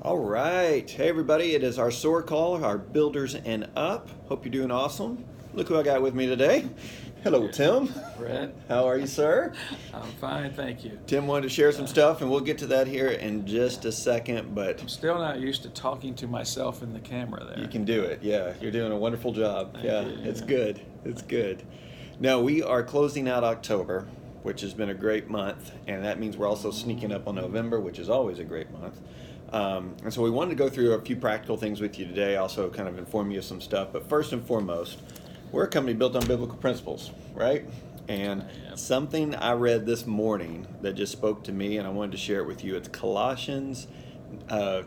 All right. Hey, everybody. It is our SOAR call, our Builders and Up. Hope you're doing awesome. Look who I got with me today. Hello, Tim. Brett, How are you, sir? I'm fine, thank you. Tim wanted to share some stuff, and we'll get to that here in just a second, but I'm still not used to talking to myself in the camera there. you can do it. Yeah, you're doing a wonderful job. Thank Yeah, you. it's good. It's good. Now, we are closing out October, which has been a great month, and that means we're also sneaking up on November, which is always a great month. And so we wanted to go through a few practical things with you today, also kind of inform you of some stuff. But first and foremost, we're a company built on biblical principles, right? And something I read this morning that just spoke to me, and I wanted to share it with you. It's Colossians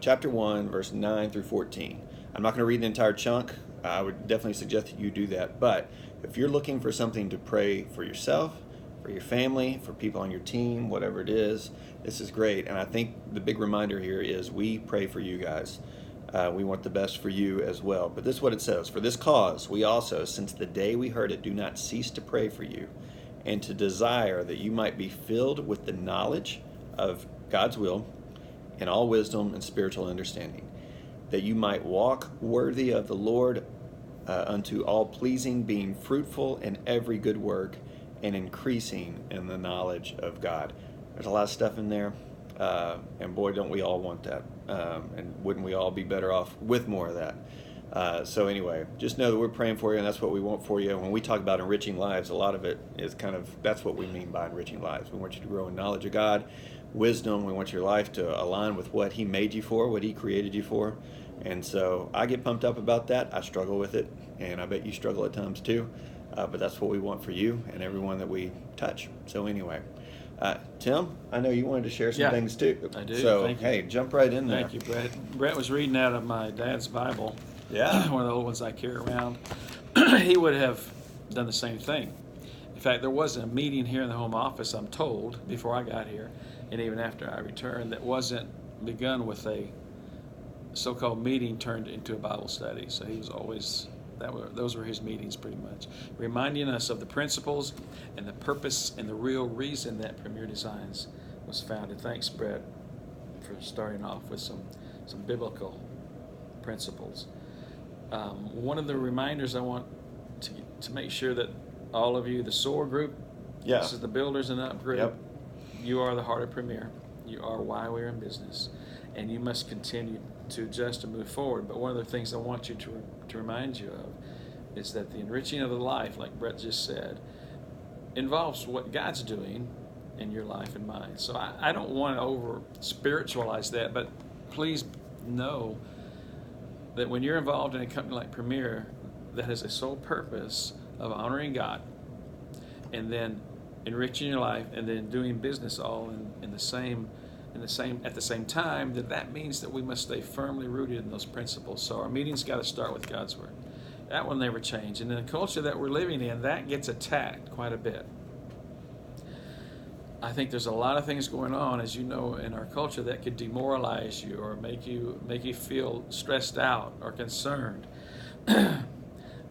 chapter 1, verse 9 through 14. I'm not going to read the entire chunk. I would definitely suggest that you do that. But if you're looking for something to pray for yourself, for your family, for people on your team, whatever it is, this is great. And I think the big reminder here is we pray for you guys. We want the best for you as well. But this is what it says. For this cause, we also, since the day we heard it, do not cease to pray for you and to desire that you might be filled with the knowledge of God's will in all wisdom and spiritual understanding, that you might walk worthy of the Lord unto all pleasing, being fruitful in every good work and increasing in the knowledge of God. There's a lot of stuff in there, and boy, don't we all want that. And wouldn't we all be better off with more of that? So anyway, just know that we're praying for you, and that's what we want for you. When we talk about enriching lives, a lot of it is that's what we mean by enriching lives. We want you to grow in knowledge of God, wisdom. We want your life to align with what He made you for, what He created you for. And so I get pumped up about that. I struggle with it, and I bet you struggle at times too. But that's what we want for you and everyone that we touch. So anyway, Tim, I know you wanted to share some things too. I do. So, Thank you. hey, jump right in there. Thank you, Brett. Brett was reading out of my dad's Bible, Yeah. one of the old ones I carry around. He would have done the same thing. In fact, there was a meeting here in the home office, I'm told, before I got here, and even after I returned, that wasn't begun with a so-called meeting turned into a Bible study. So he was always... those were his meetings pretty much, reminding us of the principles and the purpose and the real reason that Premier Designs was founded. Thanks, Brett, for starting off with some biblical principles. One of the reminders I want to make sure that all of you, the SOAR group, this is the Builders and Up group, you are the heart of Premier. You are why we're in business, and you must continue to adjust and move forward. But one of the things I want you to remind you of is that the enriching of the life, like Brett just said, involves what God's doing in your life and mine. So I don't want to over spiritualize that, but please know that when you're involved in a company like Premier that has a sole purpose of honoring God and then enriching your life and then doing business all at the same time, that means that we must stay firmly rooted in those principles. So our meetings got to start with God's Word. That will never change. And in the culture that we're living in, that gets attacked quite a bit. I think there's a lot of things going on, as you know, in our culture that could demoralize you or make you feel stressed out or concerned. And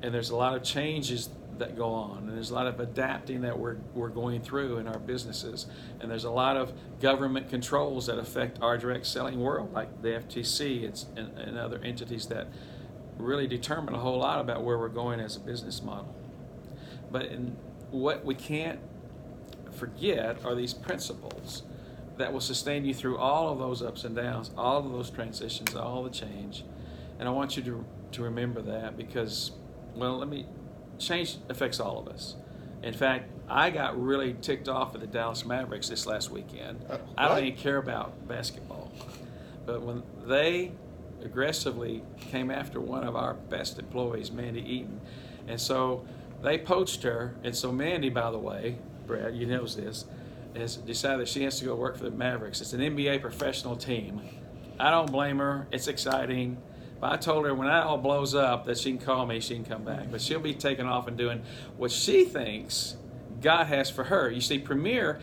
there's a lot of changes that go on, and there's a lot of adapting that we're going through in our businesses, and there's a lot of government controls that affect our direct selling world, like the FTC and other entities that really determine a whole lot about where we're going as a business model. But what we can't forget are these principles that will sustain you through all of those ups and downs, all of those transitions, all the change. And I want you to remember that, because, change affects all of us. In fact, I got really ticked off at the Dallas Mavericks this last weekend. I don't even care about basketball. But when they aggressively came after one of our best employees, Mandy Eaton, and so they poached her, and so Mandy, by the way, Brad, you know this, has decided that she has to go work for the Mavericks. It's an NBA professional team. I don't blame her. It's exciting. But I told her when that all blows up that she can call me, she can come back. But she'll be taking off and doing what she thinks God has for her. You see, Premier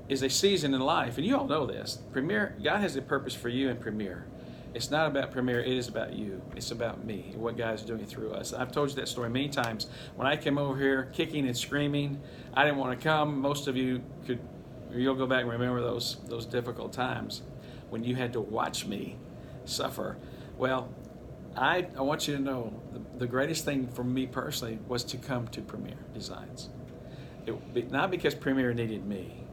is a season in life, and you all know this. Premier, God has a purpose for you in Premier. It's not about Premier, it is about you. It's about me and what God's doing through us. I've told you that story many times. When I came over here kicking and screaming, I didn't want to come. Most of you you'll go back and remember those difficult times when you had to watch me suffer. Well, I want you to know the greatest thing for me personally was to come to Premier Designs. Not because Premier needed me,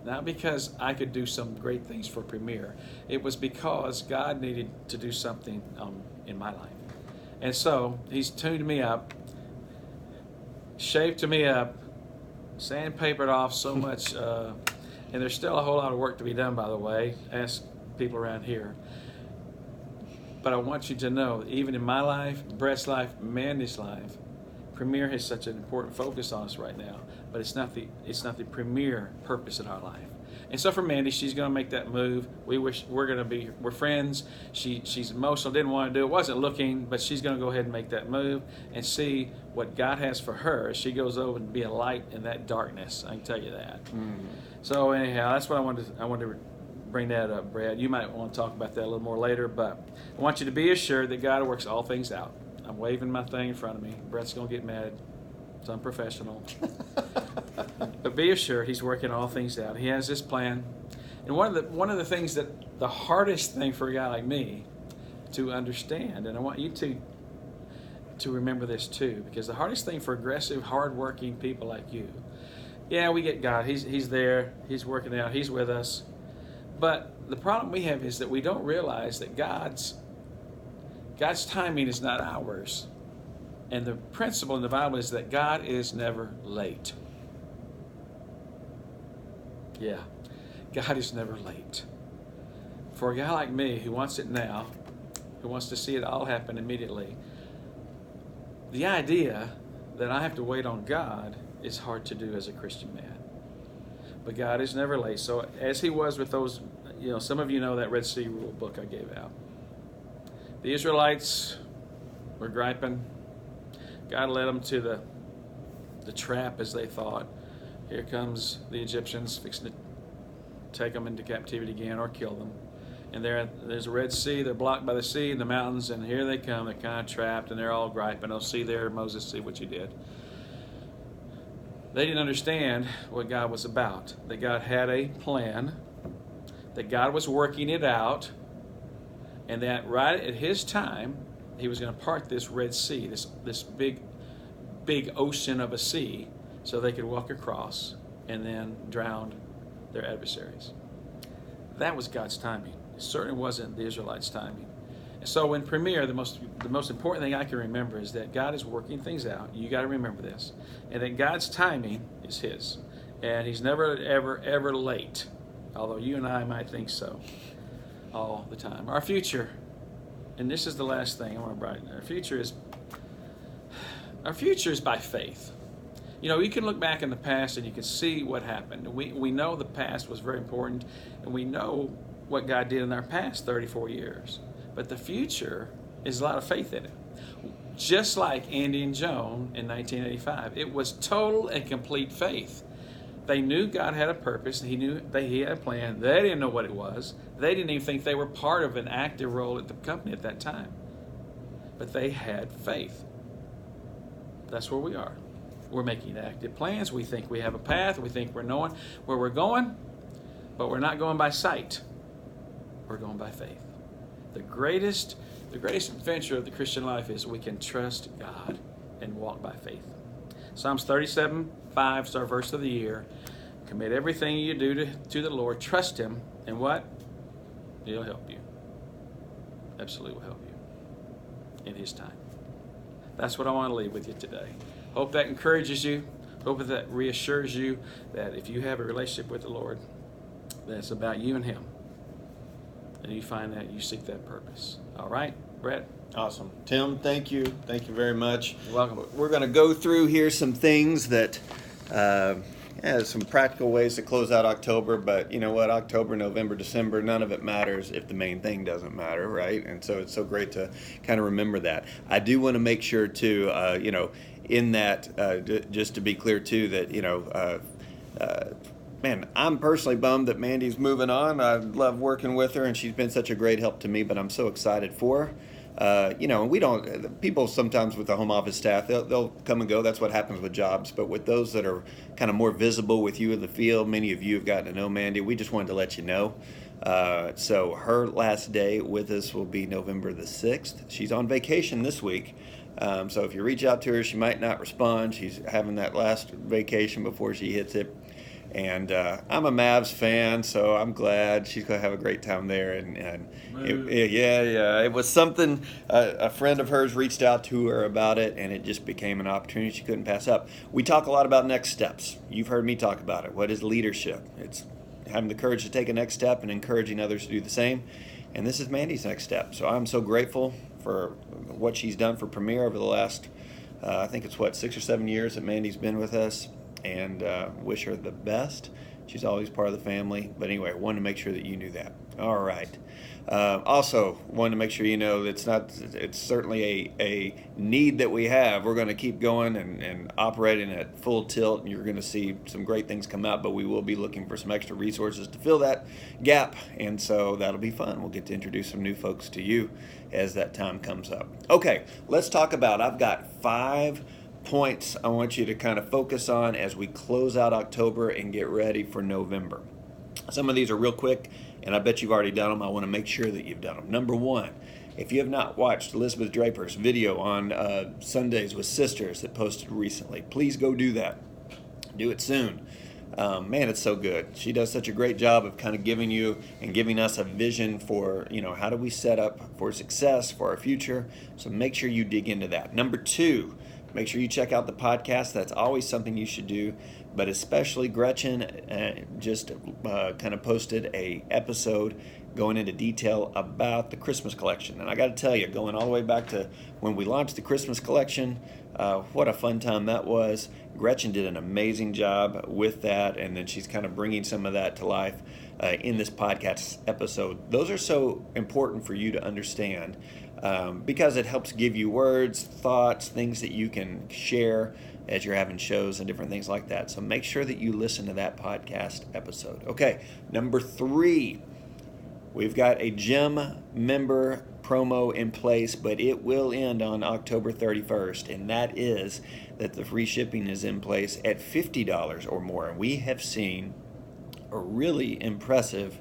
not because I could do some great things for Premier. It was because God needed to do something in my life. And so he's tuned me up, shaved me up, sandpapered off so much, and there's still a whole lot of work to be done, by the way. Ask people around here. But I want you to know, even in my life, Brett's life, Mandy's life, Premier has such an important focus on us right now. But it's not the premier purpose in our life. And so for Mandy, she's going to make that move. We're friends. She's emotional, didn't want to do it, wasn't looking, but she's going to go ahead and make that move and see what God has for her as she goes over and be a light in that darkness. I can tell you that. So anyhow, that's what I wanted to bring that up, Brad. You might want to talk about that a little more later, but I want you to be assured that God works all things out. I'm waving my thing in front of me. Brett's going to get mad. It's unprofessional. But be assured he's working all things out. He has this plan. And one of the things that the hardest thing for a guy like me to understand, and I want you to remember this too, because the hardest thing for aggressive, hardworking people like you, yeah, we get God. He's there. He's working out. He's with us. But the problem we have is that we don't realize that God's timing is not ours. And the principle in the Bible is that God is never late. Yeah, God is never late. For a guy like me who wants it now, who wants to see it all happen immediately, the idea that I have to wait on God is hard to do as a Christian man. But God is never late. So as he was with those, some of you know that Red Sea Rule book I gave out. The Israelites were griping. God led them to the trap, as they thought. Here comes the Egyptians fixing to take them into captivity again or kill them. And there's a Red Sea. They're blocked by the sea and the mountains, and here they come. They're kind of trapped, and they're all griping. Oh, see there, Moses, see what you did. They didn't understand what God was about, that God had a plan, that God was working it out, and that right at his time, he was going to part this Red Sea, this big ocean of a sea, so they could walk across and then drown their adversaries. That was God's timing. It certainly wasn't the Israelites' timing. And so in Premier, the most important thing I can remember is that God is working things out. You got to remember this. And that God's timing is his. And he's never, ever, ever late. Although you and I might think so all the time. Our future, and this is the last thing I want to brighten. Our future is by faith. You can look back in the past and you can see what happened. We know the past was very important, and we know what God did in our past 34 years. But the future is a lot of faith in it. Just like Andy and Joan in 1985, it was total and complete faith. They knew God had a purpose. He knew that he had a plan. They didn't know what it was. They didn't even think they were part of an active role at the company at that time. But they had faith. That's where we are. We're making active plans. We think we have a path. We think we're knowing where we're going. But we're not going by sight. We're going by faith. The greatest adventure of the Christian life is we can trust God and walk by faith. Psalms 37:5 is our verse of the year. Commit everything you do to the Lord. Trust him. And what? He'll help you. Absolutely will help you in his time. That's what I want to leave with you today. Hope that encourages you. Hope that reassures you that if you have a relationship with the Lord, that it's about you and him. And you find that you seek that purpose. All right, Brett? Awesome. Tim, thank you. Thank you very much. You're welcome. We're going to go through here some things that, some practical ways to close out October, but you know what? October, November, December, none of it matters if the main thing doesn't matter, right? And so it's so great to kind of remember that. I do want to make sure too, in that, just to be clear too, that, man, I'm personally bummed that Mandy's moving on. I love working with her, and she's been such a great help to me, but I'm so excited for her. We don't, people sometimes with the home office staff, they'll come and go. That's what happens with jobs. But with those that are kind of more visible with you in the field, many of you have gotten to know Mandy. We just wanted to let you know So her last day with us will be November the 6th. She's on vacation this week. So if you reach out to her, she might not respond. She's having that last vacation before she hits it. And I'm a Mavs fan, so I'm glad she's going to have a great time there. And it was something, a friend of hers reached out to her about it, and it just became an opportunity she couldn't pass up. We talk a lot about next steps. You've heard me talk about it. What is leadership? It's having the courage to take a next step and encouraging others to do the same. And this is Mandy's next step. So I'm so grateful for what she's done for Premier over the last, I think it's 6 or 7 years that Mandy's been with us. And wish her the best. She's always part of the family. But anyway, wanted to make sure that you knew that. All right. Also, wanted to make sure you know it's certainly a need that we have. We're going to keep going and operating at full tilt, and you're going to see some great things come out, but we will be looking for some extra resources to fill that gap, and so that'll be fun. We'll get to introduce some new folks to you as that time comes up. Okay, let's talk about, I've got 5 points I want you to kind of focus on as we close out October and get ready for November. Some of these are real quick, and I bet you've already done them. I want to make sure that you've done them. Number 1, if you have not watched Elizabeth Draper's video on Sundays with Sisters that posted recently, please go do that. Do it soon. Man, it's so good. She does such a great job of kind of giving you and giving us a vision for, how do we set up for success for our future. So make sure you dig into that. Number 2, make sure you check out the podcast. That's always something you should do. But especially Gretchen just kind of posted a episode going into detail about the Christmas collection. And I got to tell you, going all the way back to when we launched the Christmas collection, what a fun time that was. Gretchen did an amazing job with that, and then she's kind of bringing some of that to life in this podcast episode. Those are so important for you to understand because it helps give you words, thoughts, things that you can share as you're having shows and different things like that. So make sure that you listen to that podcast episode. Okay, number 3, we've got a gym member promo in place, but it will end on October 31st, and that is that the free shipping is in place at $50 or more. And we have seen a really impressive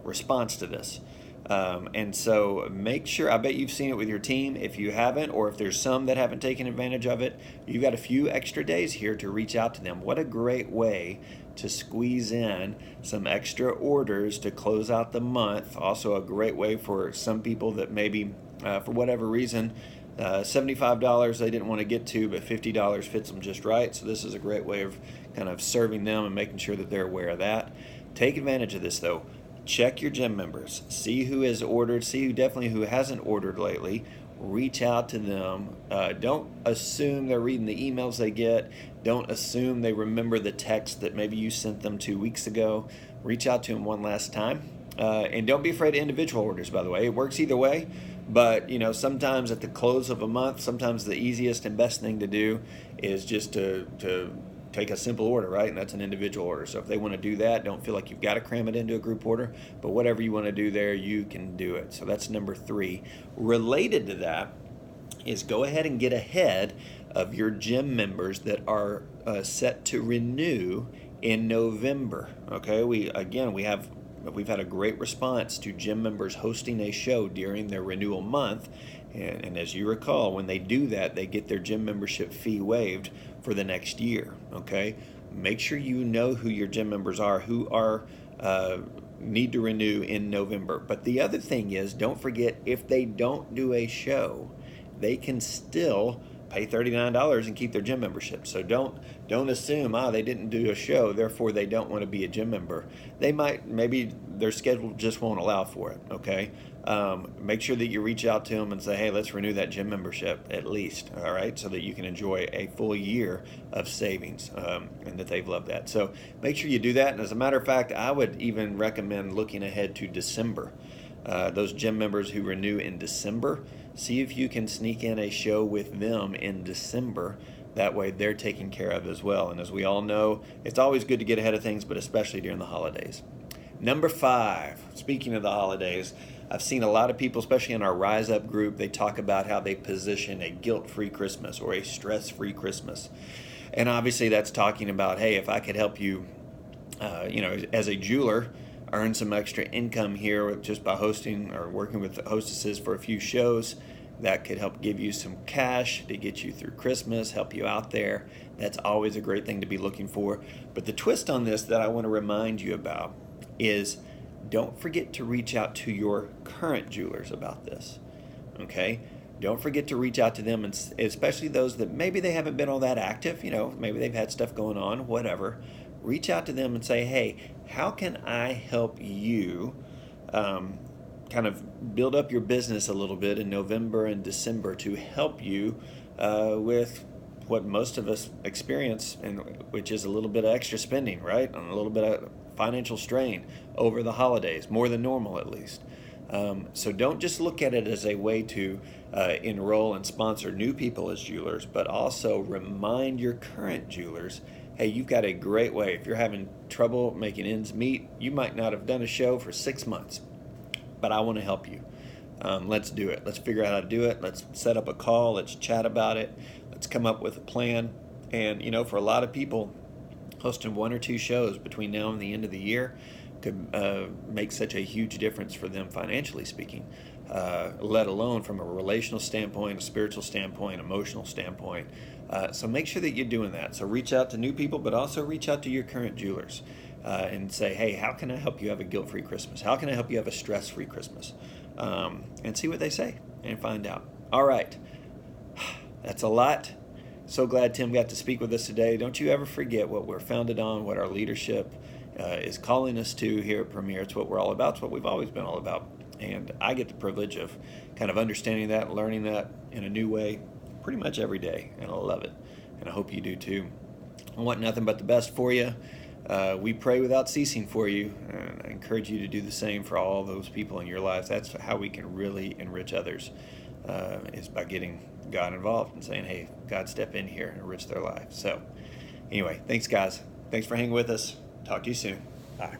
response to this. And so make sure, I bet you've seen it with your team. If you haven't, or if there's some that haven't taken advantage of it, you've got a few extra days here to reach out to them. What a great way to squeeze in some extra orders to close out the month. Also a great way for some people that maybe, for whatever reason, $75 they didn't want to get to, but $50 fits them just right. So this is a great way of kind of serving them and making sure that they're aware of that. Take advantage of this, though. Check your gym members. See who has ordered. See who hasn't ordered lately. Reach out to them. Don't assume they're reading the emails they get. Don't assume they remember the text that maybe you sent them 2 weeks ago. Reach out to them one last time. And don't be afraid of individual orders, by the way. It works either way. But, sometimes at the close of a month, sometimes the easiest and best thing to do is just to take a simple order, right? And that's an individual order. So if they want to do that, don't feel like you've got to cram it into a group order. But whatever you want to do there, you can do it. So that's number 3. Related to that is go ahead and get ahead of your gym members that are set to renew in November. Okay, we've had a great response to gym members hosting a show during their renewal month. And as you recall, when they do that, they get their gym membership fee waived for the next year. Okay, make sure you know who your gym members are, who are need to renew in November. But the other thing is, don't forget, if they don't do a show, they can still pay $39 and keep their gym membership. So don't assume they didn't do a show, therefore they don't want to be a gym member. Maybe their schedule just won't allow for it. Okay, make sure that you reach out to them and say, hey, let's renew that gym membership at least. All right, so that you can enjoy a full year of savings and that they've loved that. So make sure you do that. And as a matter of fact, I would even recommend looking ahead to December. Those gym members who renew in December, see if you can sneak in a show with them in December. That way they're taken care of as well. And as we all know, it's always good to get ahead of things, but especially during the holidays. Number 5, speaking of the holidays, I've seen a lot of people, especially in our Rise Up group, they talk about how they position a guilt-free Christmas or a stress-free Christmas. And obviously that's talking about, hey, if I could help you, as a jeweler, earn some extra income here just by hosting or working with the hostesses for a few shows. That could help give you some cash to get you through Christmas, help you out there. That's always a great thing to be looking for. But the twist on this that I want to remind you about is don't forget to reach out to your current jewelers about this. Okay? Don't forget to reach out to them, and especially those that maybe they haven't been all that active, maybe they've had stuff going on, whatever. Reach out to them and say, hey, how can I help you kind of build up your business a little bit in November and December to help you with what most of us experience, and which is a little bit of extra spending, right? And a little bit of financial strain over the holidays, more than normal at least. So don't just look at it as a way to enroll and sponsor new people as jewelers, but also remind your current jewelers, hey, you've got a great way. If you're having trouble making ends meet, you might not have done a show for 6 months, but I want to help you. Let's do it. Let's figure out how to do it. Let's set up a call. Let's chat about it. Let's come up with a plan. And, for a lot of people, hosting 1 or 2 shows between now and the end of the year could make such a huge difference for them financially speaking, let alone from a relational standpoint, a spiritual standpoint, emotional standpoint. So make sure that you're doing that. So reach out to new people, but also reach out to your current jewelers and say, hey, how can I help you have a guilt-free Christmas? How can I help you have a stress-free Christmas? And see what they say and find out. All right. That's a lot. So glad Tim got to speak with us today. Don't you ever forget what we're founded on, what our leadership is calling us to here at Premier. It's what we're all about. It's what we've always been all about. And I get the privilege of kind of understanding that and learning that in a new way pretty much every day. And I love it. And I hope you do too. I want nothing but the best for you. We pray without ceasing for you. And I encourage you to do the same for all those people in your lives. That's how we can really enrich others, is by getting God involved and saying, hey, God, step in here and enrich their lives. So anyway, thanks, guys. Thanks for hanging with us. Talk to you soon. Bye.